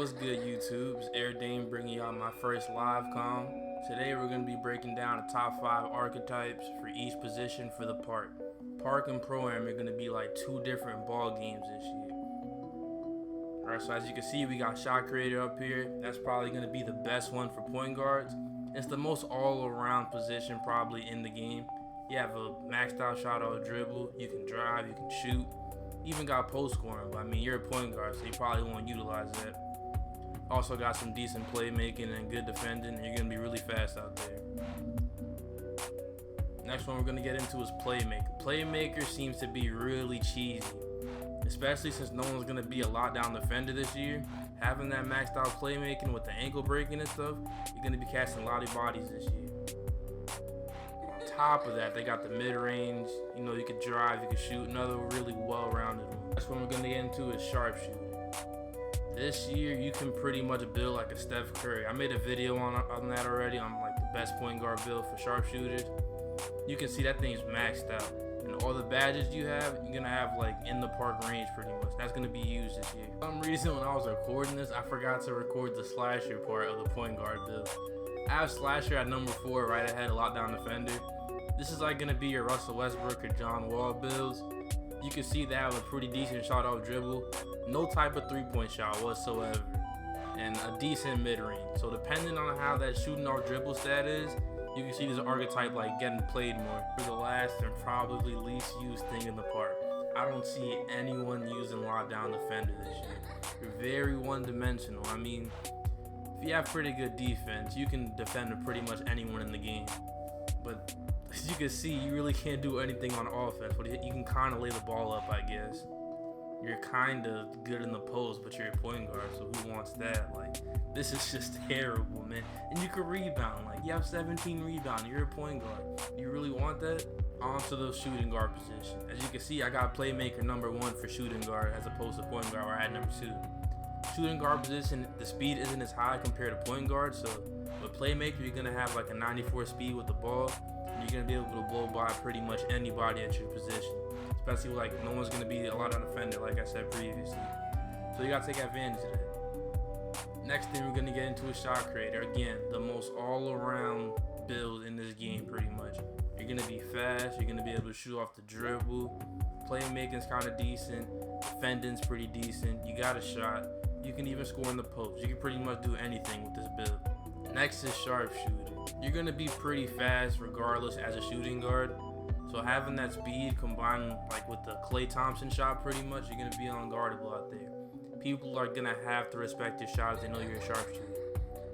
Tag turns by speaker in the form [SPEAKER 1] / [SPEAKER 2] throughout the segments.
[SPEAKER 1] What's good, YouTube? It's Air Dame bringing y'all my first live com. Today we're going to be breaking down the top 5 archetypes for each position for the park. Park and Pro-Am are going to be like two different ball games this year. Alright, so as you can see, we got Shot Creator up here. That's probably going to be the best one for point guards. It's the most all-around position probably in the game. You have a maxed out shot or dribble, you can drive, you can shoot. Even got post scoring, but I mean, you're a point guard, so you probably won't utilize that. Also got some decent playmaking and good defending, and you're gonna be really fast out there. Next one we're gonna get into is Playmaker. Playmaker seems to be really cheesy, especially since no one's gonna be a lockdown defender this year. Having that maxed out playmaking with the ankle breaking and stuff, you're gonna be casting a lot of bodies this year. Top of that, they got the mid-range, you can drive, you can shoot, another really well-rounded one. That's what we're gonna get into is sharpshooter. This year you can pretty much build like a Steph Curry. I made a video on that already, on like the best point guard build for sharpshooters. You can see that thing's maxed out, and all the badges you have, you're gonna have like in the park range pretty much. That's gonna be used this year. For some reason, when I was recording this, I forgot to record the slasher part of the point guard build. I have slasher at number 4 right ahead of lockdown defender. This is like gonna be your Russell Westbrook or John Wall builds. You can see they have a pretty decent shot off dribble, no type of 3-point shot whatsoever, and a decent mid-range. So depending on how that shooting off dribble stat is, you can see this archetype like getting played more. For the last and probably least used thing in the park, I don't see anyone using lockdown defender this year. You're very one-dimensional. I mean, if you have pretty good defense, you can defend pretty much anyone in the game. But as you can see, you really can't do anything on offense, but you can kind of lay the ball up, I guess. You're kind of good in the post, but you're a point guard, so who wants that? Like, this is just terrible, man. And you can rebound. Like, you have 17 rebound. You're a point guard. You really want that? On to the shooting guard position. As you can see, I got Playmaker number 1 for shooting guard as opposed to point guard where I had number 2. Shooting guard position, the speed isn't as high compared to point guard, so with Playmaker, you're going to have like a 94 speed with the ball. You're going to be able to blow by pretty much anybody at your position. Especially like no one's going to be a lot of defender like I said previously. So you got to take advantage of that. Next thing we're going to get into is Shot Creator. Again, the most all-around build in this game pretty much. You're going to be fast. You're going to be able to shoot off the dribble. Playmaking's kind of decent. Defending's pretty decent. You got a shot. You can even score in the post. You can pretty much do anything with this build. Next is sharpshooter. You're going to be pretty fast regardless as a shooting guard. So having that speed combined like with the Klay Thompson shot pretty much, you're going to be unguardable out there. People are going to have to respect your shots. They know you're a sharpshooter.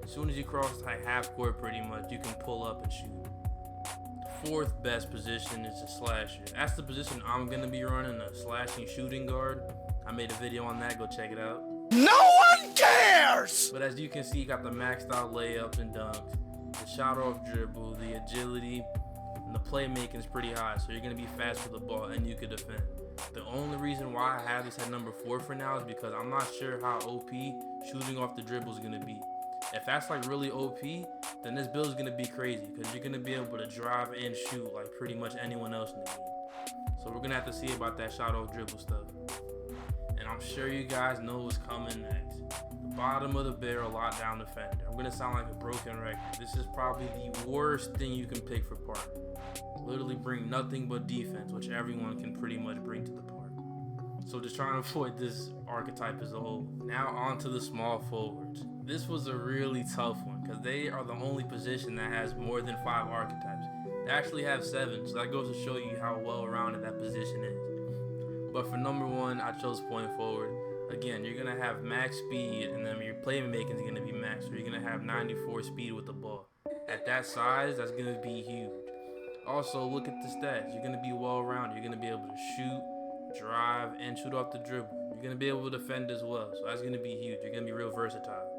[SPEAKER 1] As soon as you cross like half court pretty much, you can pull up and shoot. The 4th best position is a slasher. That's the position I'm going to be running, a slashing shooting guard. I made a video on that. Go check it out.
[SPEAKER 2] No one cares!
[SPEAKER 1] But as you can see, you got the maxed out layups and dunks, the shot off dribble, the agility, and the playmaking is pretty high, so you're going to be fast with the ball and you can defend. The only reason why I have this at number 4 for now is because I'm not sure how OP shooting off the dribble is going to be. If that's like really OP, then this build is going to be crazy because you're going to be able to drive and shoot like pretty much anyone else in the game. So we're going to have to see about that shot off dribble stuff. And I'm sure you guys know what's coming next. The bottom of the barrel lockdown defender. I'm gonna sound like a broken record. This is probably the worst thing you can pick for park. Literally bring nothing but defense, which everyone can pretty much bring to the park. So just trying to avoid this archetype as a whole. Now on to the small forwards. This was a really tough one because they are the only position that has more than 5 archetypes. They actually have 7, so that goes to show you how well-rounded that position is. But for number 1, I chose point forward. Again, you're going to have max speed, and then your playmaking is going to be max. So you're going to have 94 speed with the ball. At that size, that's going to be huge. Also, look at the stats. You're going to be well-rounded. You're going to be able to shoot, drive, and shoot off the dribble. You're going to be able to defend as well. So that's going to be huge. You're going to be real versatile.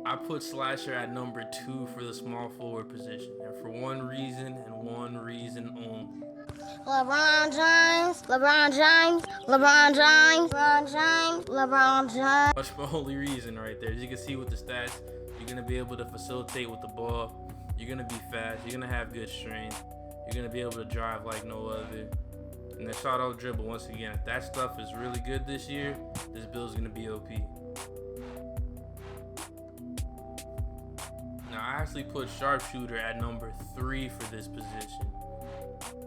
[SPEAKER 1] I put slasher at number 2 for the small forward position. And for one reason and one reason only.
[SPEAKER 3] LeBron James, LeBron James, LeBron James, LeBron James, LeBron James.
[SPEAKER 1] That's the only reason right there. As you can see with the stats, you're going to be able to facilitate with the ball. You're going to be fast. You're going to have good strength. You're going to be able to drive like no other. And then shot out dribble, once again, if that stuff is really good this year, this build's going to be OP. actually put sharpshooter at number 3 for this position.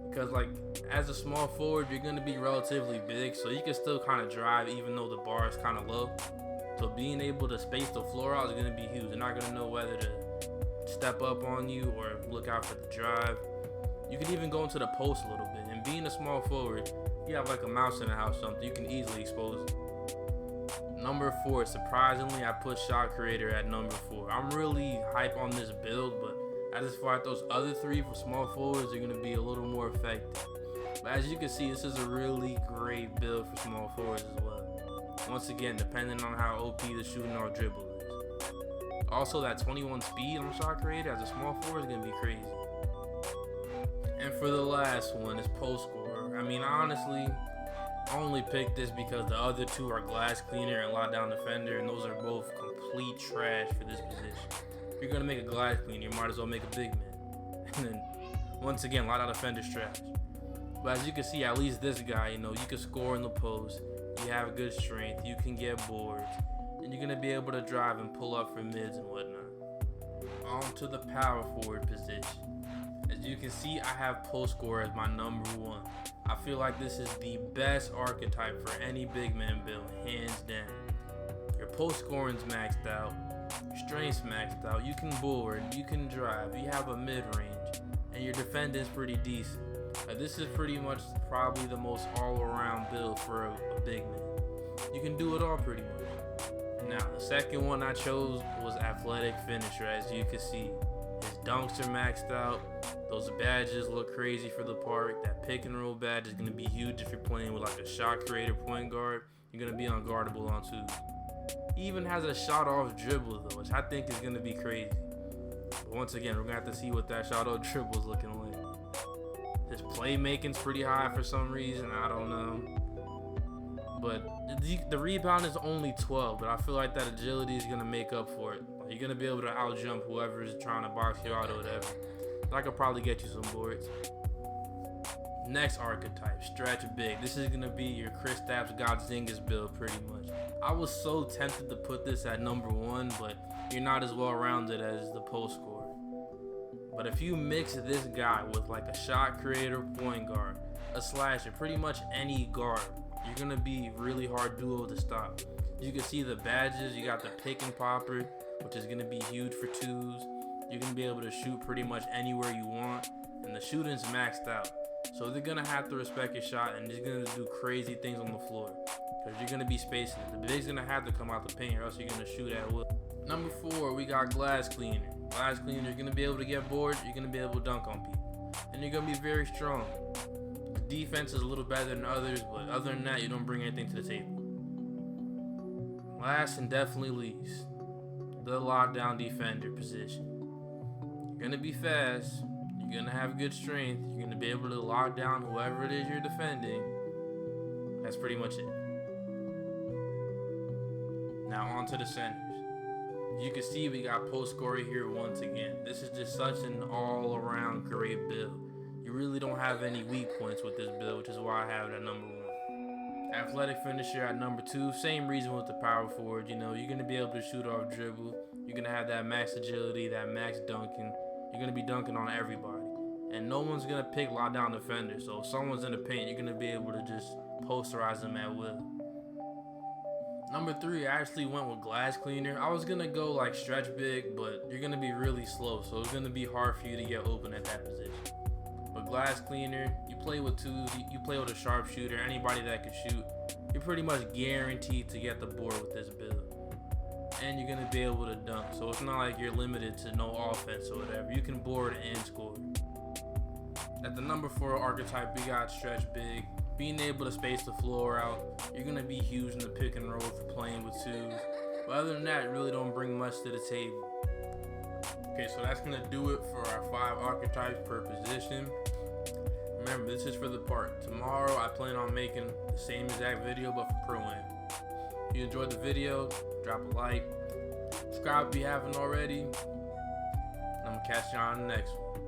[SPEAKER 1] Because like as a small forward, you're gonna be relatively big, so you can still kind of drive even though the bar is kind of low. So being able to space the floor out is gonna be huge. They're not gonna know whether to step up on you or look out for the drive. You can even go into the post a little bit. And being a small forward, you have like a mouse in the house, something you can easily expose it. Number 4, surprisingly, I put shot creator at number 4. I'm really hype on this build, but I just feel like those other 3 for small forwards are going to be a little more effective. But as you can see, this is a really great build for small forwards as well. Once again, depending on how OP the shooting or dribble is. Also, that 21 speed on shot creator as a small forward is going to be crazy. And for the last one is post scorer. I mean, honestly, I only picked this because the other 2 are glass cleaner and lockdown defender, and those are both complete trash for this position. If you're gonna make a glass cleaner, you might as well make a big man. And then, once again, lockdown defender's trash. But as you can see, at least this guy, you can score in the post, you have good strength, you can get boards, and you're gonna be able to drive and pull up for mids and whatnot. On to the power forward position. As you can see, I have post scorer as my number 1. I feel like this is the best archetype for any big man build, hands down. Your post scoring's maxed out, your strength's maxed out, you can board, you can drive, you have a mid range, and your defending's pretty decent. This is pretty much probably the most all around build for a big man. You can do it all pretty much. Now, the second one I chose was athletic finisher, as you can see. His dunks are maxed out. Those badges look crazy for the park. That pick and roll badge is going to be huge if you're playing with like a shot creator point guard. You're going to be unguardable on 2. He even has a shot off dribble though, which I think is going to be crazy. But once again, we're going to have to see what that shot off dribble is looking like. His playmaking's pretty high for some reason. I don't know. But the rebound is only 12, but I feel like that agility is going to make up for it. You're going to be able to out jump whoever is trying to box you out or whatever. I could probably get you some boards. Next archetype, stretch big. This is going to be your Kristaps Porzingis build pretty much. I was so tempted to put this at number 1, but you're not as well rounded as the post scorer. But if you mix this guy with like a shot creator point guard, a slasher, pretty much any guard, you're going to be really hard duo to stop. You can see the badges, you got the pick and popper, which is going to be huge for 2s. You're going to be able to shoot pretty much anywhere you want, and the shooting's maxed out. So they're going to have to respect your shot, and they're going to do crazy things on the floor because you're going to be spacing it. The big's going to have to come out the paint or else you're going to shoot at will. Number 4, we got glass cleaner. Glass cleaner, you're going to be able to get bored, you're going to be able to dunk on people, and you're going to be very strong. The defense is a little better than others, but other than that, you don't bring anything to the table. Last and definitely least, the lockdown defender position. You're going to be fast, you're going to have good strength, you're going to be able to lock down whoever it is you're defending. That's pretty much it. Now on to the centers. You can see we got post scorer here once again. This is just such an all around great build. You really don't have any weak points with this build, which is why I have it at number 1. Athletic finisher at number 2, same reason with the power forward. You're going to be able to shoot off dribble. You're going to have that max agility, that max dunking. You're going to be dunking on everybody. And no one's going to pick lockdown defender. So if someone's in the paint, you're going to be able to just posterize them at will. Number 3, I actually went with glass cleaner. I was going to go like stretch big, but you're going to be really slow. So it's going to be hard for you to get open at that position. But glass cleaner, you play with 2s, you play with a sharpshooter, anybody that can shoot. You're pretty much guaranteed to get the board with this build. And you're going to be able to dunk. So it's not like you're limited to no offense or whatever. You can board and score. At the number 4 archetype, we got stretch big. Being able to space the floor out. You're going to be huge in the pick and roll for playing with 2s. But other than that, really don't bring much to the table. Okay, so that's going to do it for our 5 archetypes per position. Remember, this is for the park. Tomorrow, I plan on making the same exact video, but for Pro-Am. If you enjoyed the video, drop a like. Subscribe if you haven't already. And I'm going to catch you on the next one.